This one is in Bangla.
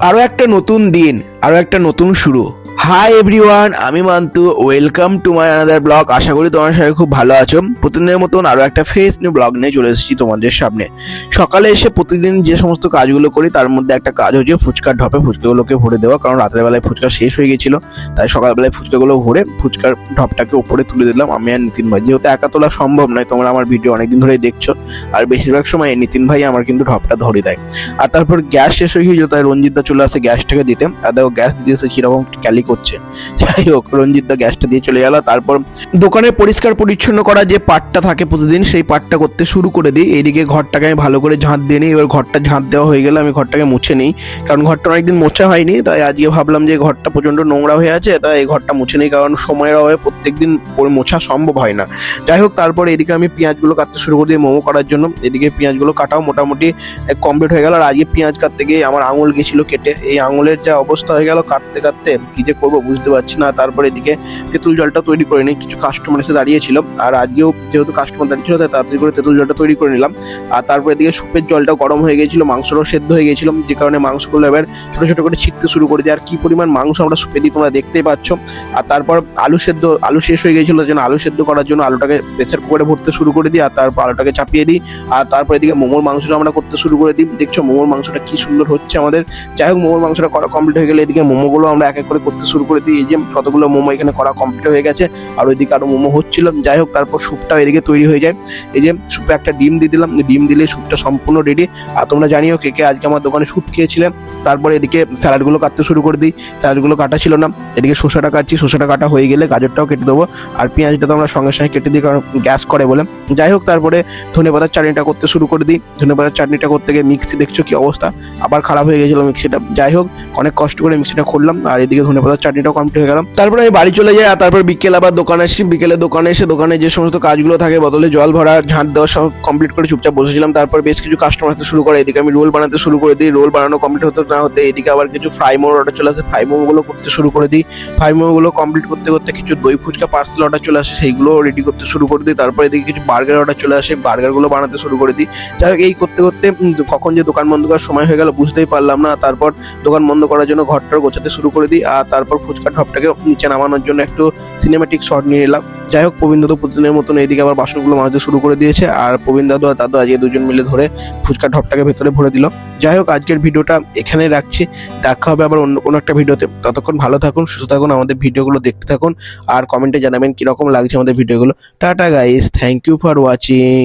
আরও একটা নতুন দিন, আরও একটা নতুন শুরু। হাই এভরিওয়ান, আমি Mantu. Welcome to my another blog. আশা করি তোমার সবাই খুব ভালো আছো। প্রতিদিনের মতন আরও একটা ফ্রেশ নিউ ব্লগ নিয়ে চলে এসেছি তোমাদের সামনে। সকালে এসে প্রতিদিন যে সমস্ত কাজগুলো করি তার মধ্যে একটা কাজ হচ্ছে ফুচকার ঢপে ফুচকাগুলোকে ভরে দেওয়া, কারণ রাতের বেলায় ফুচকা শেষ হয়ে গেছিলো। তাই সকালবেলায় ফুচকাগুলো ভরে ফুচকার ঢপটাকে উপরে তুলে দিলাম আমি আর নিতিন ভাই। যেহেতু একা তোলা সম্ভব নয়, তোমরা আমার ভিডিও অনেকদিন ধরেই দেখছো, আর বেশিরভাগ সময় নিতিন ভাই আমার কিন্তু ঢপটা ধরে দেয়। আর তারপর গ্যাস শেষ হয়ে গিয়েছিল, তাই রঞ্জিতদা চলে আসে গ্যাসটাকে দিতে। আর দেখো গ্যাস দিতে এসে কিরকম ক্যালি করছে। যাই হোক, রঞ্জিতদা গ্যাসটা দিয়ে চলে গেল। তারপর দোকানে পরিষ্কার পরিচ্ছন্ন করা যে পার্টটা থাকে প্রতিদিন, সেই পার্টটা করতে শুরু করে দিই। এইদিকে ঘরটাকে আমি ভালো করে ঝাঁট দিয়ে নিই। এবার ঘরটা ঝাঁট দেওয়া হয়ে গেলে আমি ঘরটাকে মুছে নিই, কারণ ঘরটা অনেকদিন মোছা হয়নি। তাই আজকে ভাবলাম যে ঘরটা প্রচন্ড নোংরা হয়ে আছে, তাই এই ঘরটা মুছে নিই, কারণ সময়ের অভাবে প্রত্যেকদিন মোছা সম্ভব হয় না। যাই হোক, তারপর এদিকে আমি পেঁয়াজগুলো কাটতে শুরু করে দিই মোমো করার জন্য। এদিকে পেঁয়াজগুলো কাটাও মোটামুটি কমপ্লিট হয়ে গেল। আর আজকে পেঁয়াজ কাটতে গিয়ে আমার আঙুল গেছিল কেটে। এই আঙুলের যা অবস্থা হয়ে গেল কাটতে কাটতে, কি যে করবো বুঝতে পারছি না। তারপরে এদিকে তেঁতুল জলটা তৈরি করে নিই। কিছু কাস্টমার এসে দাঁড়িয়েছিল, আর আজকেও যেহেতু কাস্টমার দাঁড়িয়েছিল তাই তাড়াতাড়ি করে তেঁতুল জলটা তৈরি করে নিলাম। আর তারপরে এদিকে সুপের জলটা গরম হয়ে গেছিল, মাংসটাও সেদ্ধ হয়ে গেছিল, যে কারণে মাংসগুলো এবার ছোটো ছোটো করে ছিটতে শুরু করে দিই। আর কি পরিমাণ মাংস আমরা সুপে দিই তোমরা দেখতেই পাচ্ছ। আর তারপর আলু শেষ হয়ে গেছিলো, যেন আলু সেদ্ধ করার জন্য আলুটাকে প্রেসার কুকারে ভরতে শুরু করে দিই। আর তারপর আলুটাকে চাপিয়ে দিই। আর তারপর এদিকে মোমোর মাংসটা আমরা করতে শুরু করে দিই। দেখছো মোমোর মাংসটা কি সুন্দর হচ্ছে আমাদের। যাই হোক, মোমোর মাংসটা করা কমপ্লিট হয়ে গেলে এদিকে মোমোগুলো আমরা এক এক করে করতে শুরু করে দিই। এই যে কতগুলো মোমো এখানে করা কমপ্লিট হয়ে গেছে, আর ওইদিকে আরো মোমো হচ্ছিল। যাই হোক, তারপর স্যুপটাও এদিকে তৈরি হয়ে যায়। এই যে স্যুপে একটা ডিম দিয়ে দিলাম, ডিম দিলে স্যুপটা সম্পূর্ণ রেডি। আর তোমরা জানিও কে কে আজকে আমার দোকানে স্যুপ খেয়েছিলে। তারপরে এদিকে স্যালাডগুলো কাটতে শুরু করে দিই। স্যালাডগুলো কাটা ছিল না, এদিকে শসাটা কাটছি। শসাটা কাটা হয়ে গেলে গাজরটাও কেটে দেবো। আর পেঁয়াজটা তো আমরা সঙ্গে সঙ্গে কেটে দিই, কারণ গ্যাস করে বলে। যাই হোক, তারপরে ধনেপাতার চাটনিটা করতে শুরু করে দিই। ধনেপাতার চাটনিটা করতে গিয়ে মিক্সি দেখছো কি অবস্থা, আবার খারাপ হয়ে গেছিলো মিক্সিটা। যাই হোক, অনেক কষ্ট করে মিক্সিটা খুললাম। আর এদিকে ধনেপাতার চাটনিটাও কমপ্লিট হয়ে গেলাম। তারপরে আমি বাড়ি চলে যাই। আর তারপর বিকেল আবার দোকানে আসি। বিকেলে দোকানে এসে দোকানে যে সমস্ত কাজগুলো থাকে, বোতলে জল ভরা, ঝাঁট দেওয়া, সব কমপ্লিট করে চুপচাপ বসেছিলাম। তারপর বেশ কিছু কাস্টমার আসতে শুরু করে। এদিকে আমি রোল বানাতে শুরু করে দিই। রোল বানানো কমপ্লিট হতে না হতে এদিকে আবার কিছু ফ্রাই মোমোর অর্ডার চলে আসে। ফ্রাই মোমোগুলো করতে শুরু করে দিই। ফ্রাই মোমোগুলো কমপ্লিট করতে করতে কিছু দই ফুচকা পার্সেল অর্ডার চলে আসে, সেইগুলো রেডি করতে শুরু করে দিই। তারপর এদিকে কিছু বার্গার অর্ডার চলে আসে, বার্গারগুলো বানাতে শুরু করে দিই। যাই হোক, এই করতে করতে কখন যে দোকান বন্ধ করার সময় হয়ে গেল বুঝতেই পারলাম না। তারপর দোকান বন্ধ করার জন্য ঘরটার গোছাতে শুরু করে দিই। আর তারপর ফুচকার ঢপটাকে নিচে নামানোর জন্য একটু সিনেমেটিক শট নিয়ে নিলাম। যাই হোক, প্রবীণ দাদু প্রতিদিনের মতন এইদিকে আবার বাসনগুলো মাজতে শুরু করে দিয়েছে। আর প্রবীণ দাদু আর দাদু আজকে দুজন মিলে ধরে ফুচকার ঢপটাকে ভেতরে ভরে দিল। যাই হোক, আজকের ভিডিওটা এখানে রাখছি। দেখা হবে আবার অন্য কোনো একটা ভিডিওতে। ততক্ষণ ভালো থাকুন, সুস্থ থাকুন, আমাদের ভিডিওগুলো দেখতে থাকুন। আর কমেন্টে জানাবেন কিরকম লাগছে আমাদের ভিডিওগুলো। Tata guys, thank you for watching.